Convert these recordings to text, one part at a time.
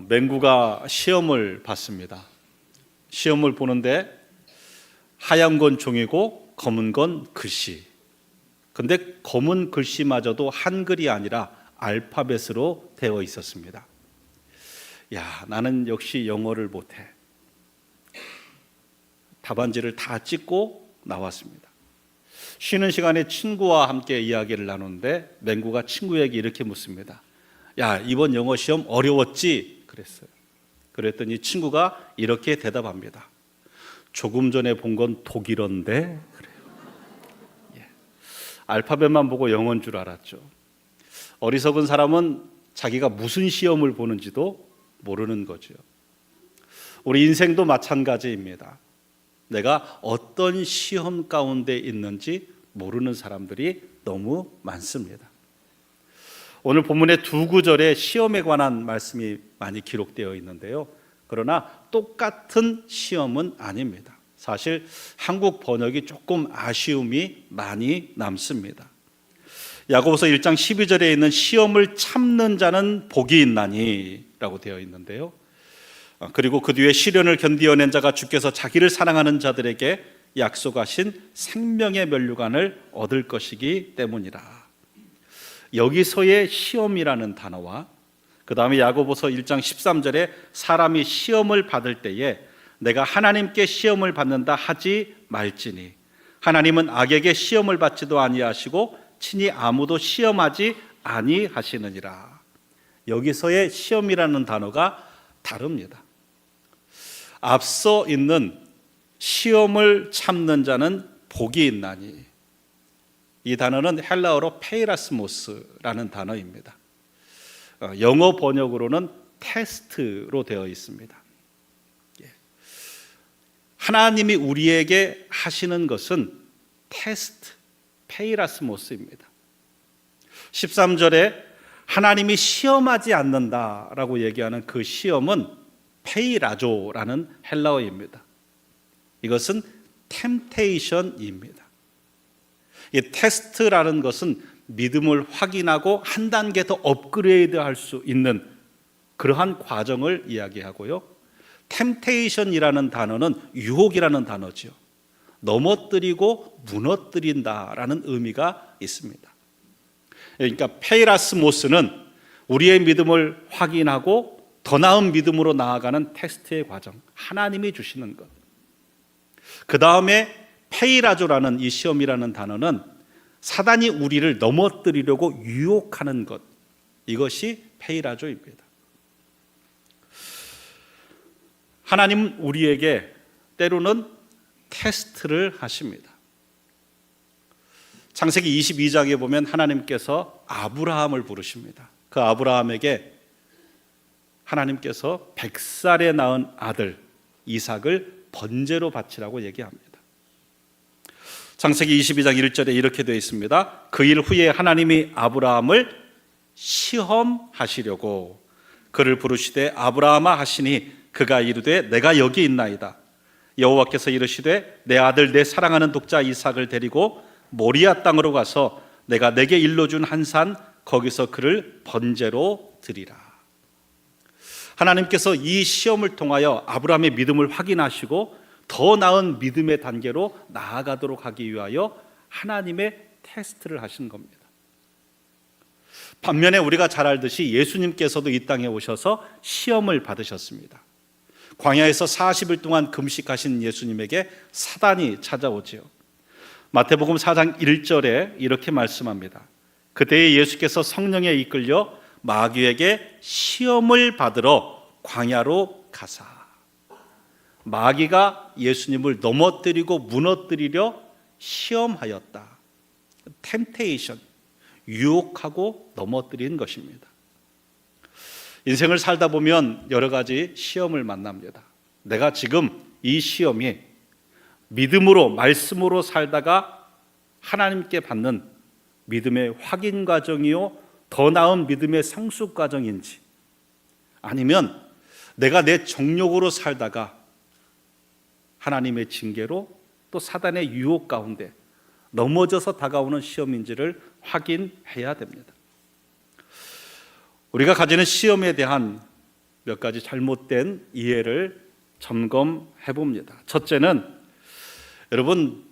맹구가 시험을 봤습니다. 시험을 보는데 하얀 건 종이고 검은 건 글씨. 근데 검은 글씨마저도 한글이 아니라 알파벳으로 되어 있었습니다. 야, 나는 역시 영어를 못해. 답안지를 다 찍고 나왔습니다. 쉬는 시간에 친구와 함께 이야기를 나누는데 맹구가 친구에게 이렇게 묻습니다. 야, 이번 영어 시험 어려웠지? 그랬어요. 그랬더니 친구가 이렇게 대답합니다. 조금 전에 본 건 독일어인데? 그래요. 예. 알파벳만 보고 영어인 줄 알았죠. 어리석은 사람은 자기가 무슨 시험을 보는지도 모르는 거죠. 우리 인생도 마찬가지입니다. 내가 어떤 시험 가운데 있는지 모르는 사람들이 너무 많습니다. 오늘 본문의 두 구절에 시험에 관한 말씀이 많이 기록되어 있는데요. 그러나 똑같은 시험은 아닙니다. 사실 한국 번역이 조금 아쉬움이 많이 남습니다. 야고보서 1장 12절에 있는 시험을 참는 자는 복이 있나니 라고 되어 있는데요. 그리고 그 뒤에 시련을 견디어낸 자가 주께서 자기를 사랑하는 자들에게 약속하신 생명의 면류관을 얻을 것이기 때문이라. 여기서의 시험이라는 단어와 그 다음에 야고보서 1장 13절에 사람이 시험을 받을 때에 내가 하나님께 시험을 받는다 하지 말지니 하나님은 악에게 시험을 받지도 아니하시고 친히 아무도 시험하지 아니하시느니라. 여기서의 시험이라는 단어가 다릅니다. 앞서 있는 시험을 참는 자는 복이 있나니, 이 단어는 헬라어로 페이라스모스라는 단어입니다. 영어 번역으로는 테스트로 되어 있습니다. 하나님이 우리에게 하시는 것은 테스트, 페이라스모스입니다. 13절에 하나님이 시험하지 않는다라고 얘기하는 그 시험은 페이라조라는 헬라어입니다. 이것은 템테이션입니다. 이 테스트라는 것은 믿음을 확인하고 한 단계 더 업그레이드할 수 있는 그러한 과정을 이야기하고요. 템테이션이라는 단어는 유혹이라는 단어죠. 넘어뜨리고 무너뜨린다라는 의미가 있습니다. 그러니까 페이라스모스는 우리의 믿음을 확인하고 더 나은 믿음으로 나아가는 테스트의 과정, 하나님이 주시는 것. 그 다음에 페이라조라는 이 시험이라는 단어는 사단이 우리를 넘어뜨리려고 유혹하는 것, 이것이 페이라조입니다. 하나님은 우리에게 때로는 테스트를 하십니다. 창세기 22장에 보면 하나님께서 아브라함을 부르십니다. 그 아브라함에게 하나님께서 100살에 낳은 아들 이삭을 번제로 바치라고 얘기합니다. 창세기 22장 1절에 이렇게 되어 있습니다. 그 일 후에 하나님이 아브라함을 시험하시려고 그를 부르시되 아브라함아 하시니 그가 이르되 내가 여기 있나이다. 여호와께서 이르시되 내 아들 내 사랑하는 독자 이삭을 데리고 모리아 땅으로 가서 내가 내게 일러준 한 산 거기서 그를 번제로 드리라. 하나님께서 이 시험을 통하여 아브라함의 믿음을 확인하시고 더 나은 믿음의 단계로 나아가도록 하기 위하여 하나님의 테스트를 하신 겁니다. 반면에 우리가 잘 알듯이 예수님께서도 이 땅에 오셔서 시험을 받으셨습니다. 광야에서 40일 동안 금식하신 예수님에게 사단이 찾아오지요. 마태복음 4장 1절에 이렇게 말씀합니다. 그때에 예수께서 성령에 이끌려 마귀에게 시험을 받으러 광야로 가사. 마귀가 예수님을 넘어뜨리고 무너뜨리려 시험하였다. 템테이션, 유혹하고 넘어뜨린 것입니다. 인생을 살다 보면 여러 가지 시험을 만납니다. 내가 지금 이 시험이 믿음으로, 말씀으로 살다가 하나님께 받는 믿음의 확인 과정이요, 더 나은 믿음의 상수 과정인지, 아니면 내가 내 정욕으로 살다가 하나님의 징계로 또 사단의 유혹 가운데 넘어져서 다가오는 시험인지를 확인해야 됩니다. 우리가 가지는 시험에 대한 몇 가지 잘못된 이해를 점검해 봅니다. 첫째는 여러분,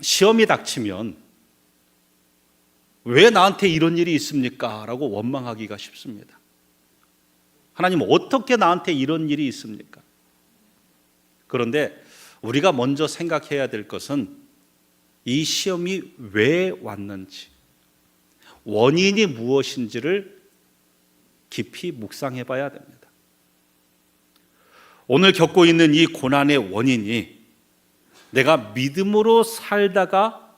시험이 닥치면 왜 나한테 이런 일이 있습니까? 라고 원망하기가 쉽습니다. 하나님, 어떻게 나한테 이런 일이 있습니까? 그런데 우리가 먼저 생각해야 될 것은 이 시험이 왜 왔는지, 원인이 무엇인지를 깊이 묵상해 봐야 됩니다. 오늘 겪고 있는 이 고난의 원인이 내가 믿음으로 살다가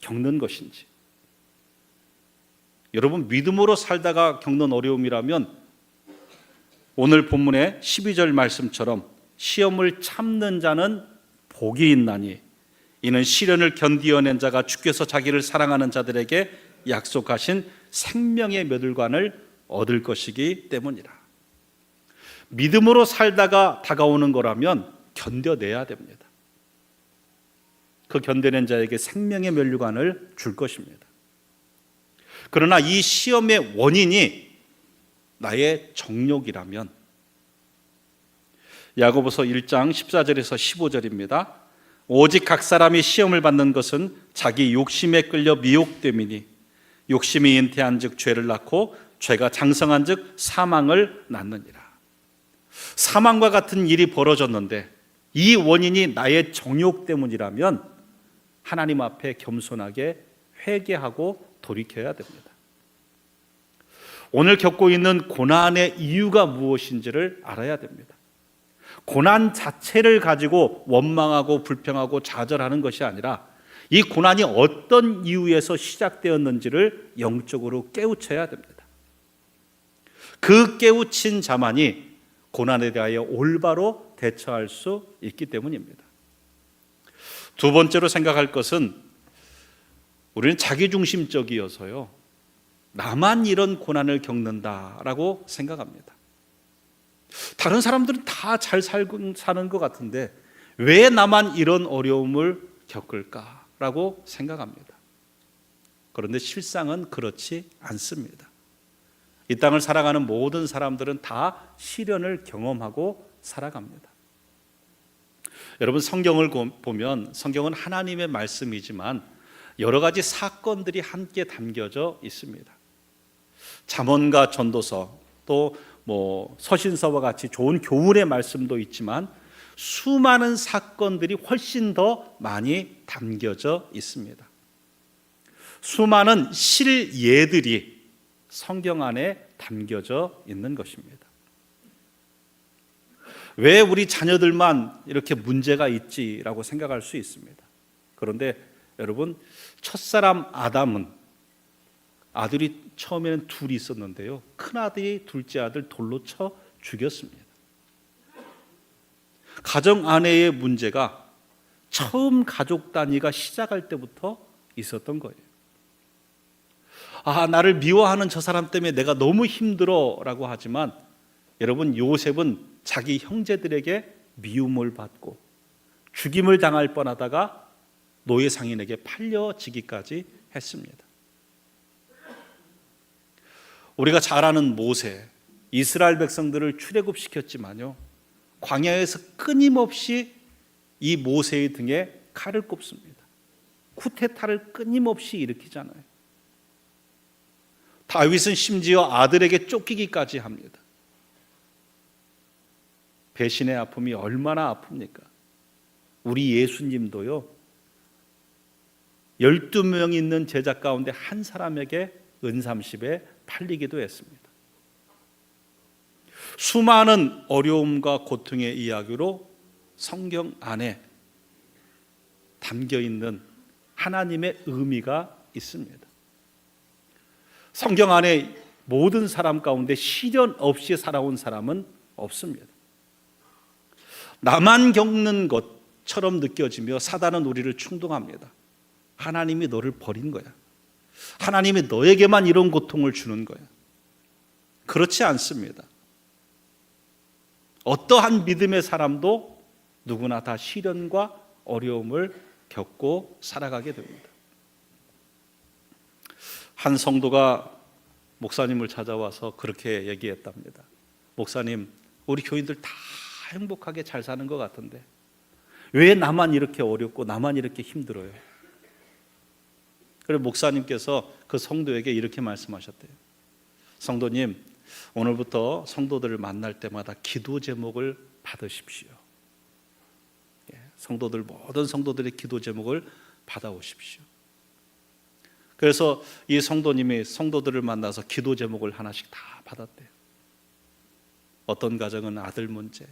겪는 것인지, 여러분, 믿음으로 살다가 겪는 어려움이라면 오늘 본문의 12절 말씀처럼 시험을 참는 자는 복이 있나니 이는 시련을 견디어낸 자가 주께서 자기를 사랑하는 자들에게 약속하신 생명의 멸관을 얻을 것이기 때문이라. 믿음으로 살다가 다가오는 거라면 견뎌내야 됩니다. 그 견뎌낸 자에게 생명의 면류관을 줄 것입니다. 그러나 이 시험의 원인이 나의 정욕이라면, 야고보서 1장 14절에서 15절입니다. 오직 각 사람이 시험을 받는 것은 자기 욕심에 끌려 미혹됨이니 욕심이 잉태한 즉 죄를 낳고 죄가 장성한 즉 사망을 낳느니라. 사망과 같은 일이 벌어졌는데 이 원인이 나의 정욕 때문이라면 하나님 앞에 겸손하게 회개하고 돌이켜야 됩니다. 오늘 겪고 있는 고난의 이유가 무엇인지를 알아야 됩니다. 고난 자체를 가지고 원망하고 불평하고 좌절하는 것이 아니라 이 고난이 어떤 이유에서 시작되었는지를 영적으로 깨우쳐야 됩니다. 그 깨우친 자만이 고난에 대하여 올바로 대처할 수 있기 때문입니다. 두 번째로 생각할 것은 우리는 자기중심적이어서요, 나만 이런 고난을 겪는다라고 생각합니다. 다른 사람들은 다 잘 사는 것 같은데 왜 나만 이런 어려움을 겪을까라고 생각합니다. 그런데 실상은 그렇지 않습니다. 이 땅을 살아가는 모든 사람들은 다 시련을 경험하고 살아갑니다. 여러분, 성경을 보면 성경은 하나님의 말씀이지만 여러 가지 사건들이 함께 담겨져 있습니다. 잠언과 전도서, 또 서신서와 같이 좋은 교훈의 말씀도 있지만 수많은 사건들이 훨씬 더 많이 담겨져 있습니다. 수많은 실예들이 성경 안에 담겨져 있는 것입니다. 왜 우리 자녀들만 이렇게 문제가 있지라고 생각할 수 있습니다. 그런데 여러분, 첫사람 아담은 아들이 처음에는 둘이 있었는데요, 큰아들이 둘째 아들 돌로 쳐 죽였습니다. 가정 안에의 문제가 처음 가족 단위가 시작할 때부터 있었던 거예요. 나를 미워하는 저 사람 때문에 내가 너무 힘들어 라고 하지만 여러분, 요셉은 자기 형제들에게 미움을 받고 죽임을 당할 뻔하다가 노예 상인에게 팔려지기까지 했습니다. 우리가 잘 아는 모세, 이스라엘 백성들을 출애굽시켰지만요, 광야에서 끊임없이 이 모세의 등에 칼을 꼽습니다. 쿠데타를 끊임없이 일으키잖아요. 다윗은 심지어 아들에게 쫓기기까지 합니다. 배신의 아픔이 얼마나 아픕니까? 우리 예수님도요, 12명 있는 제자 가운데 한 사람에게 은삼십에 팔리기도 했습니다. 수많은 어려움과 고통의 이야기로 성경 안에 담겨 있는 하나님의 의미가 있습니다. 성경 안에 모든 사람 가운데 시련 없이 살아온 사람은 없습니다. 나만 겪는 것처럼 느껴지며 사단은 우리를 충동합니다. 하나님이 너를 버린 거야. 하나님이 너에게만 이런 고통을 주는 거야. 그렇지 않습니다. 어떠한 믿음의 사람도 누구나 다 시련과 어려움을 겪고 살아가게 됩니다. 한 성도가 목사님을 찾아와서 그렇게 얘기했답니다. 목사님, 우리 교인들 다 행복하게 잘 사는 것 같은데 왜 나만 이렇게 어렵고 나만 이렇게 힘들어요? 그래서 목사님께서 그 성도에게 이렇게 말씀하셨대요. 성도님, 오늘부터 성도들을 만날 때마다 기도 제목을 받으십시오. 성도들, 모든 성도들의 기도 제목을 받아오십시오. 그래서 이 성도님이 성도들을 만나서 기도 제목을 하나씩 다 받았대요. 어떤 가정은 아들 문제,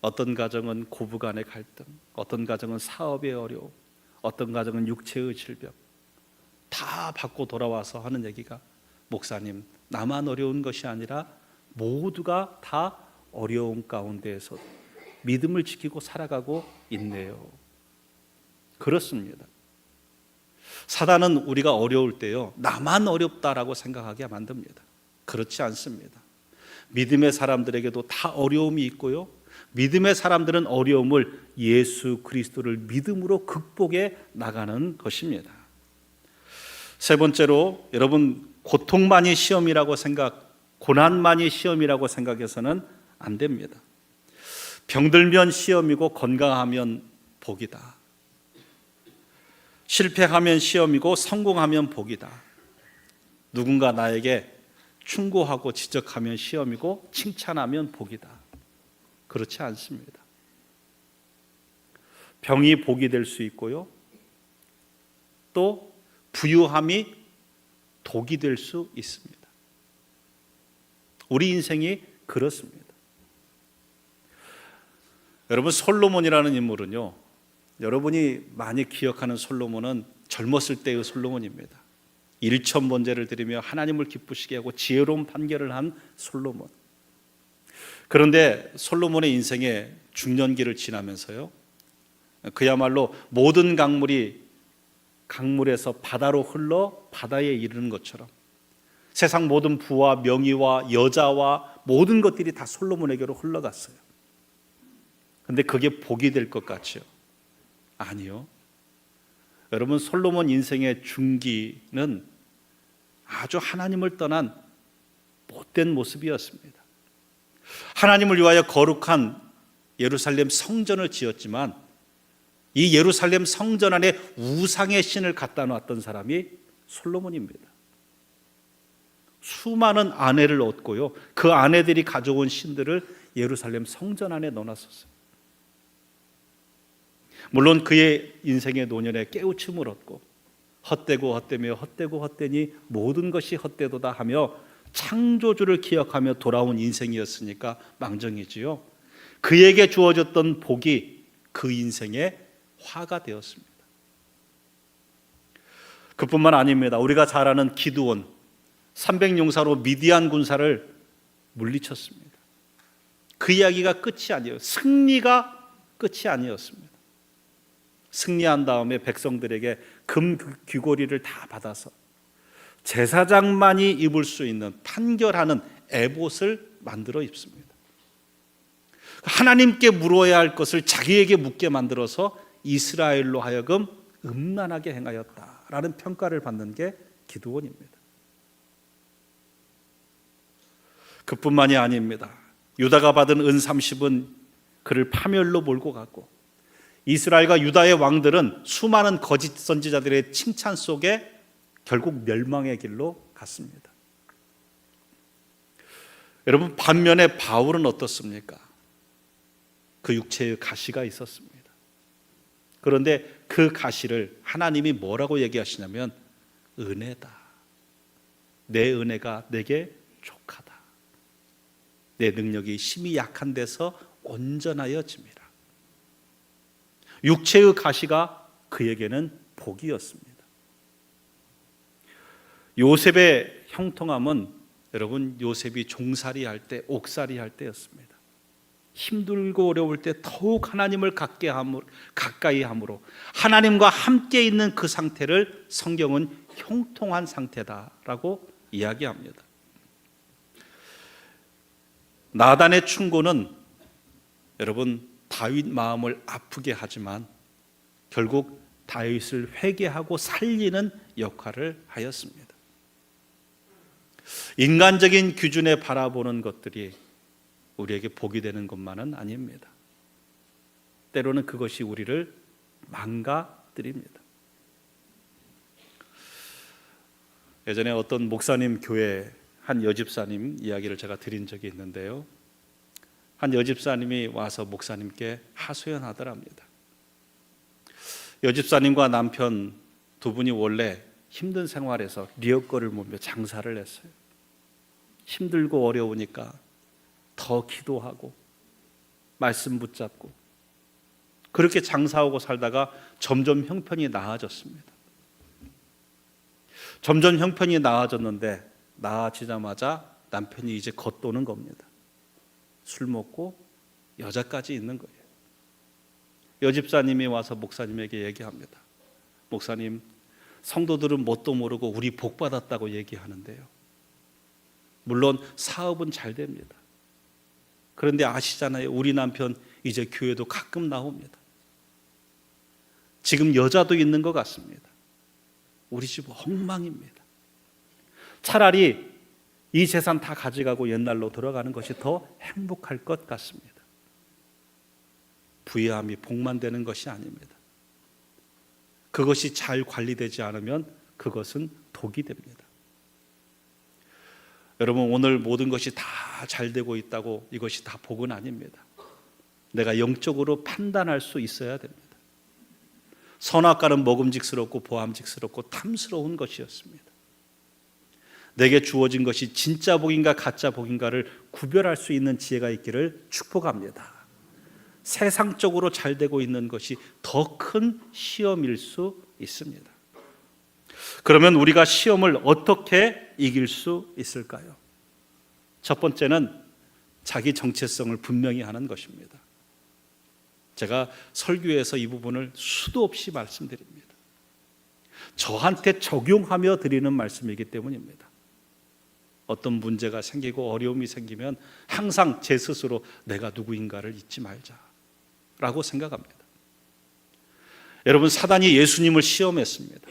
어떤 가정은 고부간의 갈등, 어떤 가정은 사업의 어려움, 어떤 가정은 육체의 질병, 다 받고 돌아와서 하는 얘기가, 목사님, 나만 어려운 것이 아니라 모두가 다 어려움 가운데에서 믿음을 지키고 살아가고 있네요. 그렇습니다. 사단은 우리가 어려울 때요, 나만 어렵다라고 생각하게 만듭니다. 그렇지 않습니다. 믿음의 사람들에게도 다 어려움이 있고요, 믿음의 사람들은 어려움을 예수 그리스도를 믿음으로 극복해 나가는 것입니다. 세 번째로, 여러분, 고통만이 시험이라고 고난만이 시험이라고 생각해서는 안 됩니다. 병들면 시험이고 건강하면 복이다. 실패하면 시험이고 성공하면 복이다. 누군가 나에게 충고하고 지적하면 시험이고 칭찬하면 복이다. 그렇지 않습니다. 병이 복이 될 수 있고요, 또 부유함이 독이 될 수 있습니다. 우리 인생이 그렇습니다. 여러분, 솔로몬이라는 인물은요, 여러분이 많이 기억하는 솔로몬은 젊었을 때의 솔로몬입니다. 일천번제를 드리며 하나님을 기쁘시게 하고 지혜로운 판결을 한 솔로몬. 그런데 솔로몬의 인생의 중년기를 지나면서요, 그야말로 모든 강물에서 바다로 흘러 바다에 이르는 것처럼 세상 모든 부와 명예와 여자와 모든 것들이 다 솔로몬에게로 흘러갔어요. 근데 그게 복이 될 것 같죠? 아니요. 여러분, 솔로몬 인생의 중기는 아주 하나님을 떠난 못된 모습이었습니다. 하나님을 위하여 거룩한 예루살렘 성전을 지었지만 이 예루살렘 성전 안에 우상의 신을 갖다 놨던 사람이 솔로몬입니다. 수많은 아내를 얻고요, 그 아내들이 가져온 신들을 예루살렘 성전 안에 넣어놨었어요. 물론 그의 인생의 노년에 깨우침을 얻고 헛되고 헛되며 헛되고 헛되니 모든 것이 헛되도다 하며 창조주를 기억하며 돌아온 인생이었으니까 망정이지요. 그에게 주어졌던 복이 그 인생의 화가 되었습니다. 그뿐만 아닙니다. 우리가 잘 아는 기드온, 300용사로 미디안 군사를 물리쳤습니다. 그 이야기가 끝이 아니에요. 승리가 끝이 아니었습니다. 승리한 다음에 백성들에게 금 귀고리를 다 받아서 제사장만이 입을 수 있는 판결하는 에봇을 만들어 입습니다. 하나님께 물어야 할 것을 자기에게 묻게 만들어서 이스라엘로 하여금 음란하게 행하였다라는 평가를 받는 게 기드온입니다. 그뿐만이 아닙니다. 유다가 받은 은 30은 그를 파멸로 몰고 갔고, 이스라엘과 유다의 왕들은 수많은 거짓 선지자들의 칭찬 속에 결국 멸망의 길로 갔습니다. 여러분, 반면에 바울은 어떻습니까? 그 육체의 가시가 있었습니다. 그런데 그 가시를 하나님이 뭐라고 얘기하시냐면 은혜다. 내 은혜가 내게 족하다. 내 능력이 심히 약한 데서 온전하여 짐이라. 육체의 가시가 그에게는 복이었습니다. 요셉의 형통함은 여러분, 요셉이 종살이 할 때, 옥살이 할 때였습니다. 힘들고 어려울 때 더욱 하나님을 가까이 함으로 하나님과 함께 있는 그 상태를 성경은 형통한 상태다라고 이야기합니다. 나단의 충고는 여러분, 다윗 마음을 아프게 하지만 결국 다윗을 회개하고 살리는 역할을 하였습니다. 인간적인 기준에 바라보는 것들이 우리에게 복이 되는 것만은 아닙니다. 때로는 그것이 우리를 망가뜨립니다. 예전에 어떤 목사님 교회 한 여집사님 이야기를 제가 드린 적이 있는데요, 한 여집사님이 와서 목사님께 하소연하더랍니다. 여집사님과 남편 두 분이 원래 힘든 생활에서 리어커를 몰며 장사를 했어요. 힘들고 어려우니까 더 기도하고 말씀 붙잡고 그렇게 장사하고 살다가 점점 형편이 나아졌습니다. 점점 형편이 나아졌는데 나아지자마자 남편이 이제 겉도는 겁니다. 술 먹고 여자까지 있는 거예요. 여집사님이 와서 목사님에게 얘기합니다. 목사님, 성도들은 뭣도 모르고 우리 복 받았다고 얘기하는데요, 물론 사업은 잘 됩니다. 그런데 아시잖아요, 우리 남편 이제 교회도 가끔 나옵니다. 지금 여자도 있는 것 같습니다. 우리 집 엉망입니다. 차라리 이 재산 다 가져가고 옛날로 돌아가는 것이 더 행복할 것 같습니다. 부유함이 복만 되는 것이 아닙니다. 그것이 잘 관리되지 않으면 그것은 독이 됩니다. 여러분, 오늘 모든 것이 다 잘 되고 있다고 이것이 다 복은 아닙니다. 내가 영적으로 판단할 수 있어야 됩니다. 선악과는 먹음직스럽고 보암직스럽고 탐스러운 것이었습니다. 내게 주어진 것이 진짜 복인가 가짜 복인가를 구별할 수 있는 지혜가 있기를 축복합니다. 세상적으로 잘 되고 있는 것이 더 큰 시험일 수 있습니다. 그러면 우리가 시험을 어떻게 이길 수 있을까요? 첫 번째는 자기 정체성을 분명히 하는 것입니다. 제가 설교에서 이 부분을 수도 없이 말씀드립니다. 저한테 적용하며 드리는 말씀이기 때문입니다. 어떤 문제가 생기고 어려움이 생기면 항상 제 스스로 내가 누구인가를 잊지 말자라고 생각합니다. 여러분, 사단이 예수님을 시험했습니다.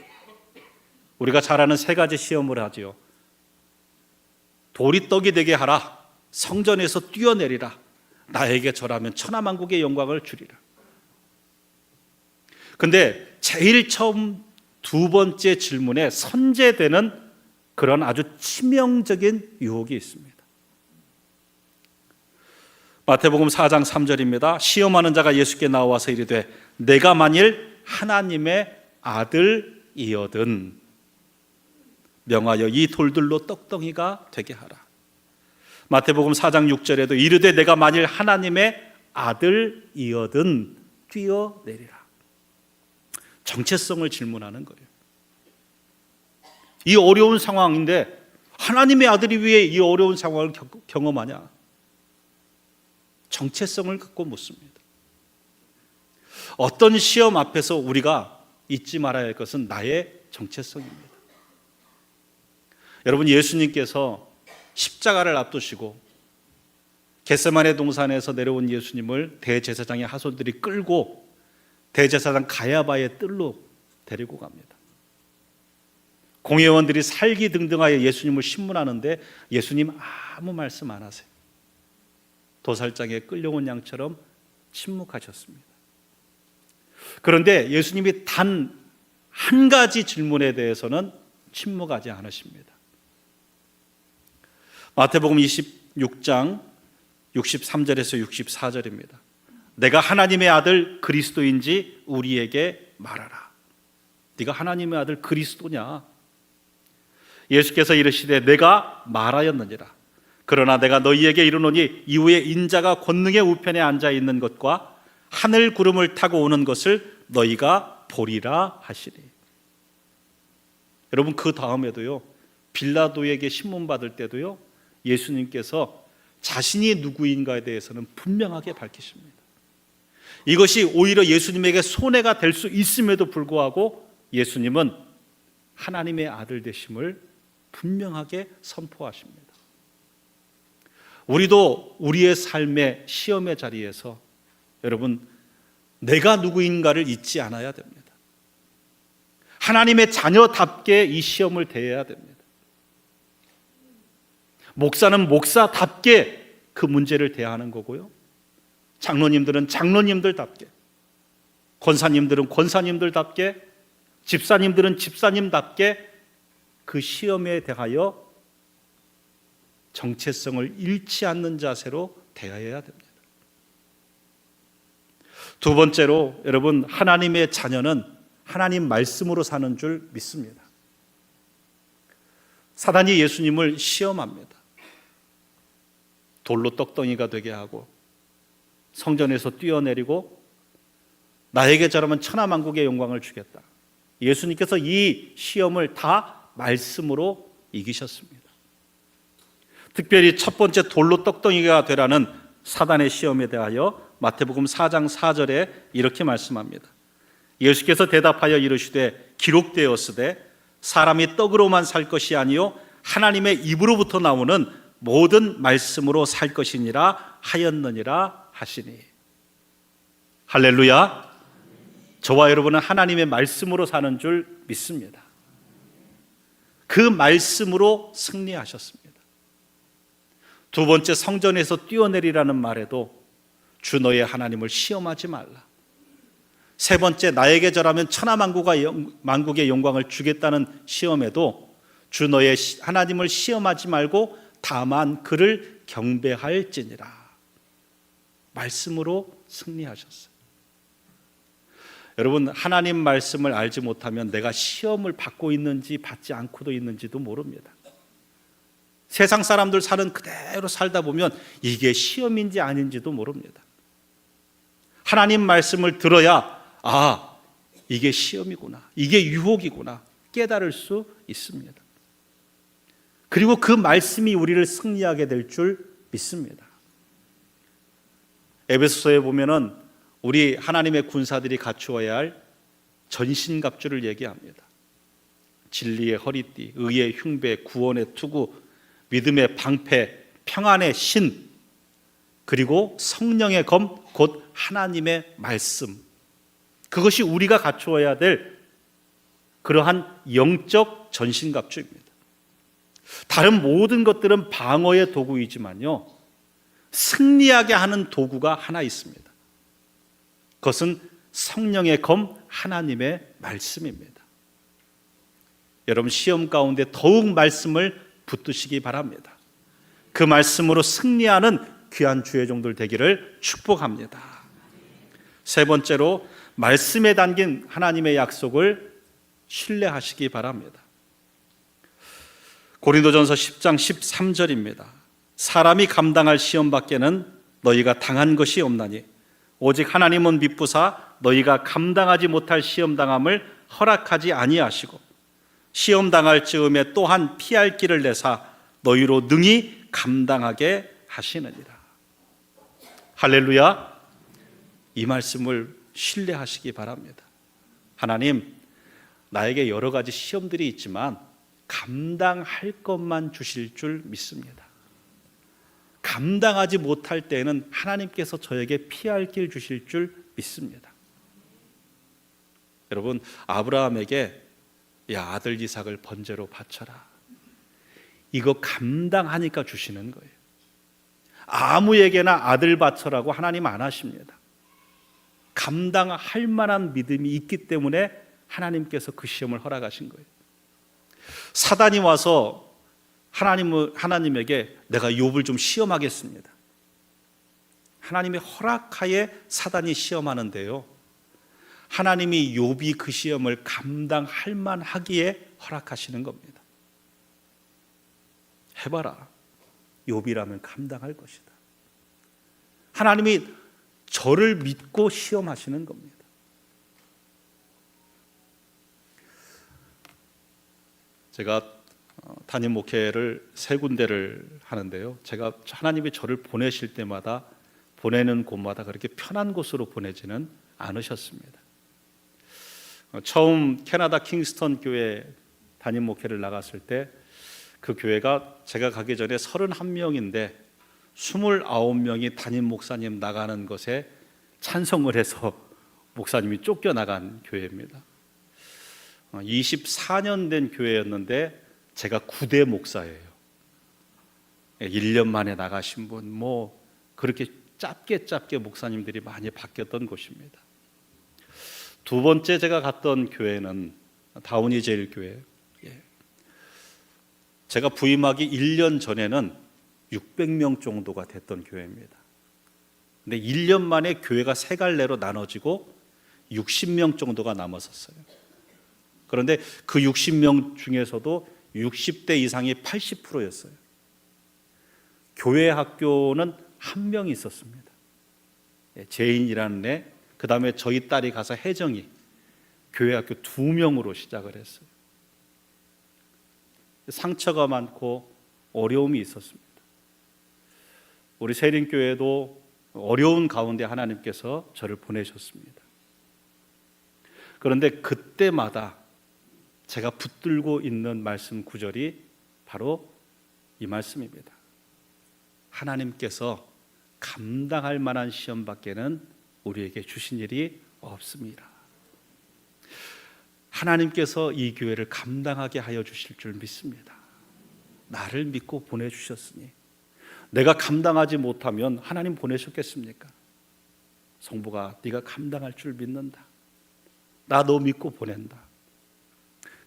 우리가 잘 아는 세 가지 시험을 하지요. 돌이 떡이 되게 하라, 성전에서 뛰어내리라, 나에게 절하면 천하만국의 영광을 주리라. 근데 제일 처음 두 번째 질문에 선제되는 그런 아주 치명적인 유혹이 있습니다. 마태복음 4장 3절입니다. 시험하는 자가 예수께 나와서 이르되 내가 만일 하나님의 아들이거든 명하여 이 돌들로 떡덩이가 되게 하라. 마태복음 4장 6절에도 이르되 내가 만일 하나님의 아들이거든 뛰어내리라. 정체성을 질문하는 거예요. 이 어려운 상황인데 하나님의 아들이 왜 이 어려운 상황을 경험하냐? 정체성을 갖고 묻습니다. 어떤 시험 앞에서 우리가 잊지 말아야 할 것은 나의 정체성입니다. 여러분, 예수님께서 십자가를 앞두시고 겟세마네 동산에서 내려온 예수님을 대제사장의 하손들이 끌고 대제사장 가야바의 뜰로 데리고 갑니다. 공회원들이 살기등등하여 예수님을 신문하는데 예수님 아무 말씀 안 하세요. 도살장에 끌려온 양처럼 침묵하셨습니다. 그런데 예수님이 단 한 가지 질문에 대해서는 침묵하지 않으십니다. 마태복음 26장 63절에서 64절입니다. 내가 하나님의 아들 그리스도인지 우리에게 말하라. 네가 하나님의 아들 그리스도냐? 예수께서 이르시되 내가 말하였느니라. 그러나 내가 너희에게 이르노니 이후에 인자가 권능의 우편에 앉아 있는 것과 하늘 구름을 타고 오는 것을 너희가 보리라 하시니. 여러분, 그 다음에도요, 빌라도에게 신문 받을 때도요, 예수님께서 자신이 누구인가에 대해서는 분명하게 밝히십니다. 이것이 오히려 예수님에게 손해가 될 수 있음에도 불구하고 예수님은 하나님의 아들 되심을 분명하게 선포하십니다. 우리도 우리의 삶의 시험의 자리에서 여러분, 내가 누구인가를 잊지 않아야 됩니다. 하나님의 자녀답게 이 시험을 대해야 됩니다. 목사는 목사답게 그 문제를 대하는 거고요. 장로님들은 장로님들답게, 권사님들은 권사님들답게, 집사님들은 집사님답게 그 시험에 대하여 정체성을 잃지 않는 자세로 대해야 됩니다. 두 번째로, 여러분, 하나님의 자녀는 하나님 말씀으로 사는 줄 믿습니다. 사단이 예수님을 시험합니다. 돌로 떡덩이가 되게 하고 성전에서 뛰어내리고 나에게 저라면 천하만국의 영광을 주겠다. 예수님께서 이 시험을 다 말씀으로 이기셨습니다. 특별히 첫 번째 돌로 떡덩이가 되라는 사단의 시험에 대하여 마태복음 4장 4절에 이렇게 말씀합니다. 예수께서 대답하여 이르시되 기록되었으되 사람이 떡으로만 살 것이 아니요 하나님의 입으로부터 나오는 모든 말씀으로 살 것이니라 하였느니라 하시니. 할렐루야. 저와 여러분은 하나님의 말씀으로 사는 줄 믿습니다. 그 말씀으로 승리하셨습니다. 두 번째, 성전에서 뛰어내리라는 말에도 주 너의 하나님을 시험하지 말라. 세 번째, 나에게 절하면 천하만국의 영광을 주겠다는 시험에도 주 너의 하나님을 시험하지 말고 다만 그를 경배할지니라. 말씀으로 승리하셨어요. 여러분, 하나님 말씀을 알지 못하면 내가 시험을 받고 있는지 받지 않고도 있는지도 모릅니다. 세상 사람들 사는 그대로 살다 보면 이게 시험인지 아닌지도 모릅니다. 하나님 말씀을 들어야 이게 시험이구나, 이게 유혹이구나 깨달을 수 있습니다. 그리고 그 말씀이 우리를 승리하게 될 줄 믿습니다. 에베소서에 보면은 우리 하나님의 군사들이 갖추어야 할 전신갑주를 얘기합니다. 진리의 허리띠, 의의 흉배, 구원의 투구, 믿음의 방패, 평안의 신, 그리고 성령의 검, 곧 하나님의 말씀. 그것이 우리가 갖추어야 될 그러한 영적 전신갑주입니다. 다른 모든 것들은 방어의 도구이지만요, 승리하게 하는 도구가 하나 있습니다. 그것은 성령의 검, 하나님의 말씀입니다. 여러분, 시험 가운데 더욱 말씀을 붙드시기 바랍니다. 그 말씀으로 승리하는 귀한 주의 종들 되기를 축복합니다. 세 번째로, 말씀에 담긴 하나님의 약속을 신뢰하시기 바랍니다. 고린도전서 10장 13절입니다. 사람이 감당할 시험 밖에는 너희가 당한 것이 없나니 오직 하나님은 미쁘사 너희가 감당하지 못할 시험 당함을 허락하지 아니하시고 시험 당할 즈음에 또한 피할 길을 내사 너희로 능히 감당하게 하시느니라. 할렐루야. 이 말씀을 신뢰하시기 바랍니다. 하나님, 나에게 여러 가지 시험들이 있지만 감당할 것만 주실 줄 믿습니다. 감당하지 못할 때에는 하나님께서 저에게 피할 길 주실 줄 믿습니다. 여러분, 아브라함에게 아들 이삭을 번제로 바쳐라, 이거 감당하니까 주시는 거예요. 아무에게나 아들 바쳐라고 하나님 안 하십니다. 감당할 만한 믿음이 있기 때문에 하나님께서 그 시험을 허락하신 거예요. 사단이 와서 하나님에게 내가 욥을 좀 시험하겠습니다. 하나님의 허락하에 사단이 시험하는데요, 하나님이 욥이 그 시험을 감당할 만하기에 허락하시는 겁니다. 해봐라, 욥이라면 감당할 것이다. 하나님이 저를 믿고 시험하시는 겁니다. 제가 담임 목회를 3군데를 하는데요, 제가 하나님이 저를 보내실 때마다 보내는 곳마다 그렇게 편한 곳으로 보내지는 않으셨습니다. 처음 캐나다 킹스턴 교회 담임 목회를 나갔을 때 그 교회가 제가 가기 전에 31명인데 29명이 담임 목사님 나가는 것에 찬성을 해서 목사님이 쫓겨나간 교회입니다. 24년 된 교회였는데 제가 9대 목사예요. 1년 만에 나가신 분, 뭐 그렇게 짧게 목사님들이 많이 바뀌었던 곳입니다. 두 번째 제가 갔던 교회는 다운이 제일 교회. 제가 부임하기 1년 전에는 600명 정도가 됐던 교회입니다. 근데 1년 만에 교회가 세 갈래로 나눠지고 60명 정도가 남았었어요. 그런데 그 60명 중에서도 60대 이상이 80%였어요. 교회 학교는 한 명이 있었습니다. 재인이라는 애, 그 다음에 저희 딸이 가서 혜정이, 교회 학교 2명으로 시작을 했어요. 상처가 많고 어려움이 있었습니다. 우리 세린교회도 어려운 가운데 하나님께서 저를 보내셨습니다. 그런데 그때마다 제가 붙들고 있는 말씀 구절이 바로 이 말씀입니다. 하나님께서 감당할 만한 시험밖에는 우리에게 주신 일이 없습니다. 하나님께서 이 교회를 감당하게 하여 주실 줄 믿습니다. 나를 믿고 보내주셨으니 내가 감당하지 못하면 하나님 보내셨겠습니까? 성부가 네가 감당할 줄 믿는다. 나 너 믿고 보낸다.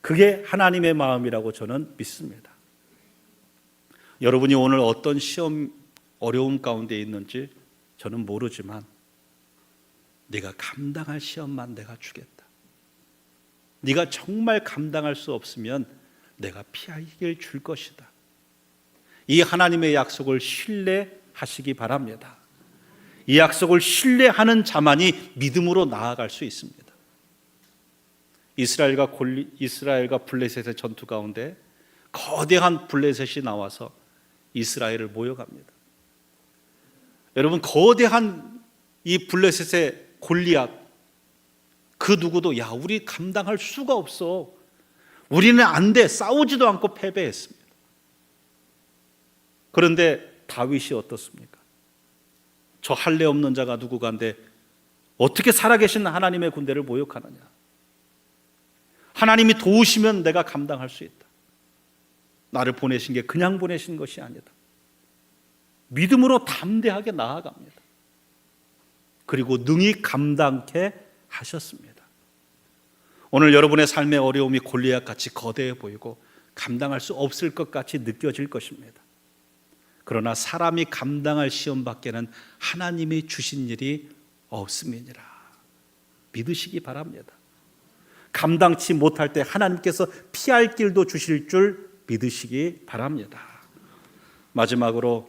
그게 하나님의 마음이라고 저는 믿습니다. 여러분이 오늘 어떤 시험, 어려움 가운데 있는지 저는 모르지만 네가 감당할 시험만 내가 주겠다. 네가 정말 감당할 수 없으면 내가 피하게 줄 것이다. 이 하나님의 약속을 신뢰하시기 바랍니다. 이 약속을 신뢰하는 자만이 믿음으로 나아갈 수 있습니다. 이스라엘과 블레셋의 전투 가운데 거대한 블레셋이 나와서 이스라엘을 모여갑니다. 여러분, 거대한 이 블레셋의 골리앗, 그 누구도 야 우리 감당할 수가 없어, 우리는 안 돼, 싸우지도 않고 패배했습니다. 그런데 다윗이 어떻습니까? 저 할례 없는 자가 누구간데 어떻게 살아계신 하나님의 군대를 모욕하느냐. 하나님이 도우시면 내가 감당할 수 있다. 나를 보내신 게 그냥 보내신 것이 아니다. 믿음으로 담대하게 나아갑니다. 그리고 능히 감당케 하셨습니다. 오늘 여러분의 삶의 어려움이 골리앗같이 거대해 보이고 감당할 수 없을 것 같이 느껴질 것입니다. 그러나 사람이 감당할 시험밖에는 하나님이 주신 일이 없음이니라. 믿으시기 바랍니다. 감당치 못할 때 하나님께서 피할 길도 주실 줄 믿으시기 바랍니다. 마지막으로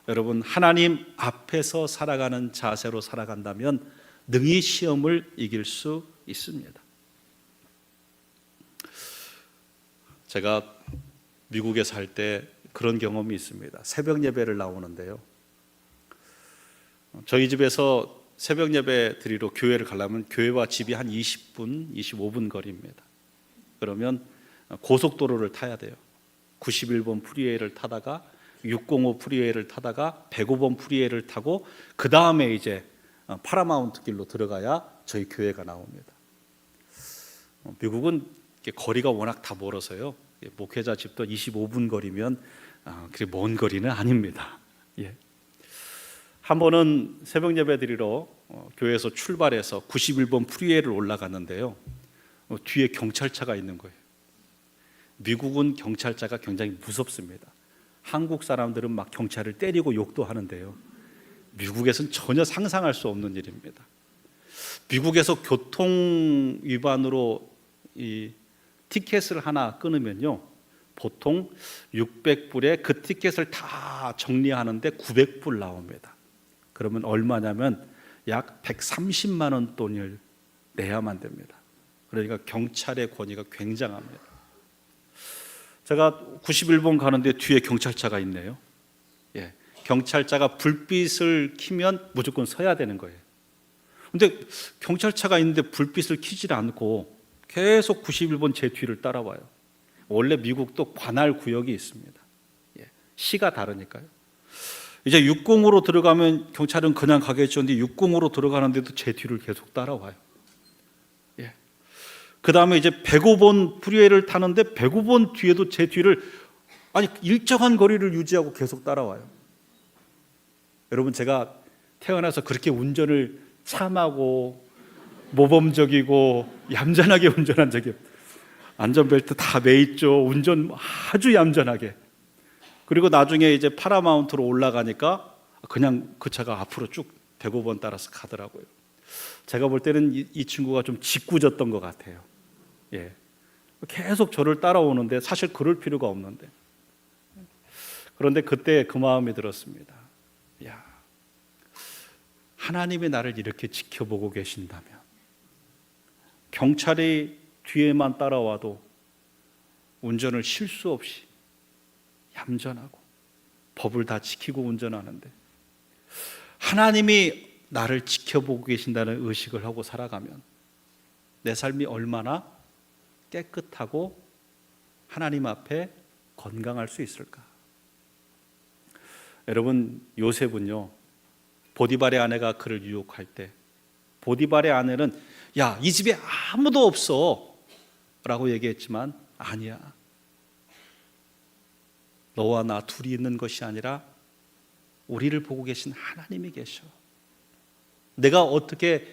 여러분, 하나님 앞에서 살아가는 자세로 살아간다면 능히 시험을 이길 수 있습니다. 제가 미국에 살 때 그런 경험이 있습니다. 새벽 예배를 나오는데요, 저희 집에서 새벽 예배 드리러 교회를 가려면 교회와 집이 한 20분, 25분 거리입니다. 그러면 고속도로를 타야 돼요. 91번 프리웨이를 타다가 605 프리웨이를 타다가 105번 프리웨이를 타고 그 다음에 이제 파라마운트 길로 들어가야 저희 교회가 나옵니다. 미국은 거리가 워낙 다 멀어서요, 목회자 집도 25분 거리면 그렇게 먼 거리는 아닙니다. 예. 한 번은 새벽 예배 드리러 교회에서 출발해서 91번 프리웨이를 올라갔는데요, 뒤에 경찰차가 있는 거예요. 미국은 경찰차가 굉장히 무섭습니다. 한국 사람들은 막 경찰을 때리고 욕도 하는데요, 미국에서는 전혀 상상할 수 없는 일입니다. 미국에서 교통 위반으로 이 티켓을 하나 끊으면요, 보통 600불에 그 티켓을 다 정리하는데 900불 나옵니다. 그러면 얼마냐면 약 130만 원 돈을 내야만 됩니다. 그러니까 경찰의 권위가 굉장합니다. 제가 91번 가는데 뒤에 경찰차가 있네요. 예, 경찰차가 불빛을 켜면 무조건 서야 되는 거예요. 근데 경찰차가 있는데 불빛을 켜지 않고 계속 91번 제 뒤를 따라와요. 원래 미국도 관할 구역이 있습니다. 예, 시가 다르니까요. 이제 60으로 들어가면 경찰은 그냥 가겠죠. 근데 60으로 들어가는데도 제 뒤를 계속 따라와요. 예. 그 다음에 이제 105번 프리웨이를 타는데 105번 뒤에도 제 뒤를 아니, 일정한 거리를 유지하고 계속 따라와요. 여러분, 제가 태어나서 그렇게 운전을 참하고 모범적이고 얌전하게 운전한 적이 없어요. 안전벨트 다 매있죠. 운전 아주 얌전하게. 그리고 나중에 이제 파라마운트로 올라가니까 그냥 그 차가 앞으로 쭉 대고번 따라서 가더라고요. 제가 볼 때는 이 친구가 좀 짓궂었던 것 같아요. 예. 계속 저를 따라오는데 사실 그럴 필요가 없는데. 그런데 그때 그 마음이 들었습니다. 야, 하나님이 나를 이렇게 지켜보고 계신다면, 경찰이 뒤에만 따라와도 운전을 실수 없이 얌전하고 법을 다 지키고 운전하는데, 하나님이 나를 지켜보고 계신다는 의식을 하고 살아가면 내 삶이 얼마나 깨끗하고 하나님 앞에 건강할 수 있을까? 여러분, 요셉은요, 보디발의 아내가 그를 유혹할 때 보디발의 아내는 야, 이 집에 아무도 없어 라고 얘기했지만 아니야, 너와 나 둘이 있는 것이 아니라 우리를 보고 계신 하나님이 계셔. 내가 어떻게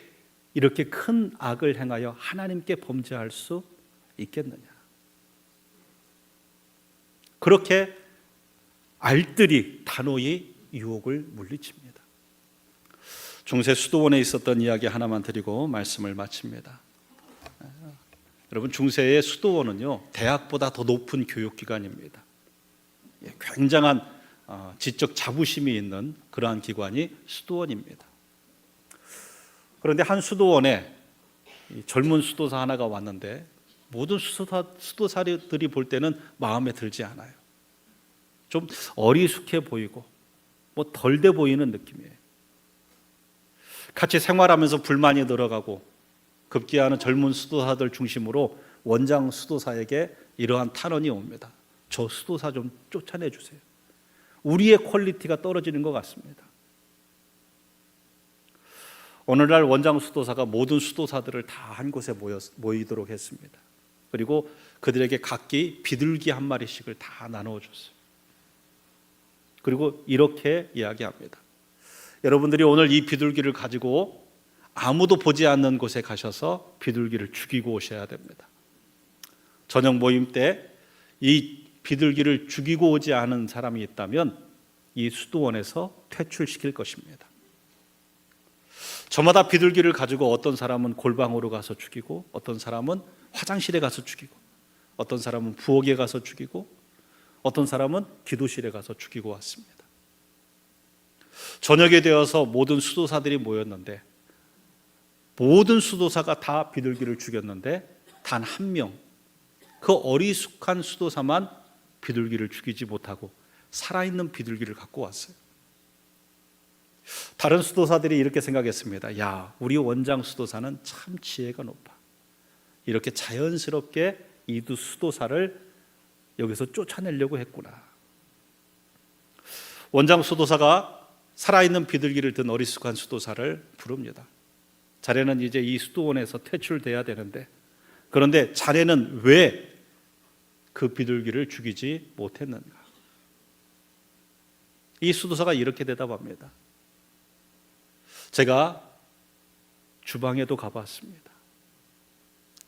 이렇게 큰 악을 행하여 하나님께 범죄할 수 있겠느냐. 그렇게 알뜰히 단호히 유혹을 물리칩니다. 중세 수도원에 있었던 이야기 하나만 드리고 말씀을 마칩니다. 여러분, 중세의 수도원은요, 대학보다 더 높은 교육기관입니다. 굉장한 지적 자부심이 있는 그러한 기관이 수도원입니다. 그런데 한 수도원에 젊은 수도사 하나가 왔는데 모든 수도사들이 볼 때는 마음에 들지 않아요. 좀 어리숙해 보이고 뭐 덜 돼 보이는 느낌이에요. 같이 생활하면서 불만이 늘어가고 급기야는 젊은 수도사들 중심으로 원장 수도사에게 이러한 탄원이 옵니다. 저 수도사 좀 쫓아내 주세요. 우리의 퀄리티가 떨어지는 것 같습니다. 오늘날 원장 수도사가 모든 수도사들을 다 한 곳에 모이도록 했습니다. 그리고 그들에게 각기 비둘기 한 마리씩을 다 나누어 줬어요. 그리고 이렇게 이야기합니다. 여러분들이 오늘 이 비둘기를 가지고 아무도 보지 않는 곳에 가셔서 비둘기를 죽이고 오셔야 됩니다. 저녁 모임 때 이 비둘기를 죽이고 오지 않은 사람이 있다면 이 수도원에서 퇴출시킬 것입니다. 저마다 비둘기를 가지고 어떤 사람은 골방으로 가서 죽이고, 어떤 사람은 화장실에 가서 죽이고, 어떤 사람은 부엌에 가서 죽이고, 어떤 사람은 기도실에 가서 죽이고 왔습니다. 저녁이 되어서 모든 수도사들이 모였는데 모든 수도사가 다 비둘기를 죽였는데 단 한 명, 그 어리숙한 수도사만 비둘기를 죽이지 못하고 살아있는 비둘기를 갖고 왔어요. 다른 수도사들이 이렇게 생각했습니다. 야, 우리 원장 수도사는 참 지혜가 높아. 이렇게 자연스럽게 이 두 수도사를 여기서 쫓아내려고 했구나. 원장 수도사가 살아있는 비둘기를 든 어리숙한 수도사를 부릅니다. 자네는 이제 이 수도원에서 퇴출돼야 되는데, 그런데 자네는 왜 그 비둘기를 죽이지 못했는가? 이 수도사가 이렇게 대답합니다. 제가 주방에도 가봤습니다.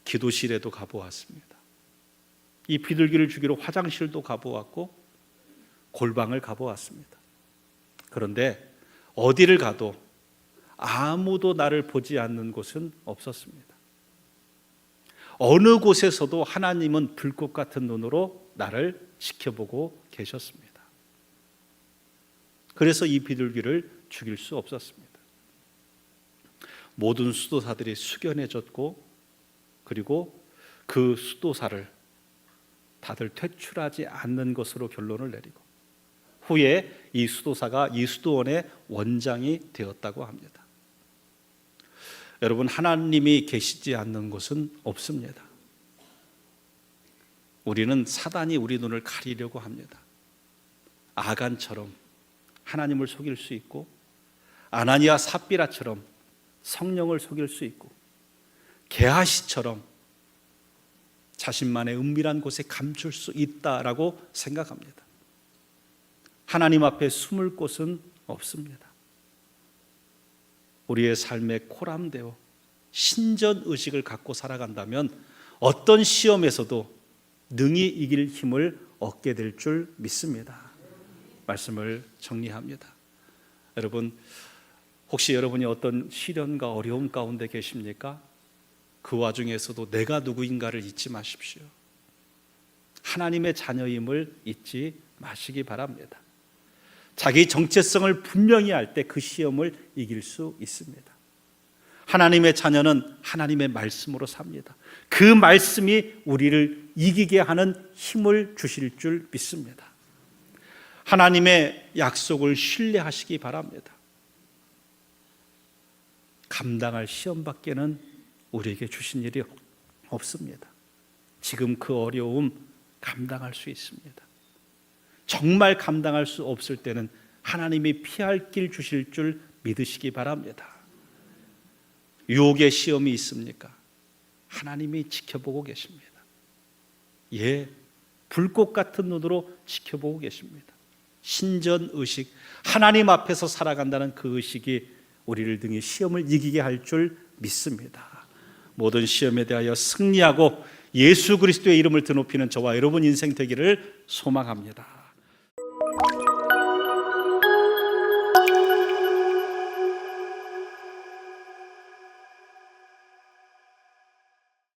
기도실에도 가보았습니다. 이 비둘기를 죽이러 화장실도 가보았고 골방을 가보았습니다. 그런데 어디를 가도 아무도 나를 보지 않는 곳은 없었습니다. 어느 곳에서도 하나님은 불꽃 같은 눈으로 나를 지켜보고 계셨습니다. 그래서 이 비둘기를 죽일 수 없었습니다. 모든 수도사들이 숙연해졌고, 그리고 그 수도사를 다들 퇴출하지 않는 것으로 결론을 내리고, 후에 이 수도사가 이 수도원의 원장이 되었다고 합니다. 여러분, 하나님이 계시지 않는 곳은 없습니다. 우리는 사단이 우리 눈을 가리려고 합니다. 아간처럼 하나님을 속일 수 있고, 아나니아 삽비라처럼 성령을 속일 수 있고, 게하시처럼 자신만의 은밀한 곳에 감출 수 있다라고 생각합니다. 하나님 앞에 숨을 곳은 없습니다. 우리의 삶에 코람되어 신전 의식을 갖고 살아간다면 어떤 시험에서도 능히 이길 힘을 얻게 될 줄 믿습니다. 말씀을 정리합니다. 여러분, 혹시 여러분이 어떤 시련과 어려움 가운데 계십니까? 그 와중에서도 내가 누구인가를 잊지 마십시오. 하나님의 자녀임을 잊지 마시기 바랍니다. 자기 정체성을 분명히 할 때 그 시험을 이길 수 있습니다. 하나님의 자녀는 하나님의 말씀으로 삽니다. 그 말씀이 우리를 이기게 하는 힘을 주실 줄 믿습니다. 하나님의 약속을 신뢰하시기 바랍니다. 감당할 시험밖에는 우리에게 주신 일이 없습니다. 지금 그 어려움 감당할 수 있습니다. 정말 감당할 수 없을 때는 하나님이 피할 길 주실 줄 믿으시기 바랍니다. 유혹의 시험이 있습니까? 하나님이 지켜보고 계십니다. 예, 불꽃 같은 눈으로 지켜보고 계십니다. 신전 의식, 하나님 앞에서 살아간다는 그 의식이 우리를 등에 시험을 이기게 할 줄 믿습니다. 모든 시험에 대하여 승리하고 예수 그리스도의 이름을 드높이는 저와 여러분 인생 되기를 소망합니다.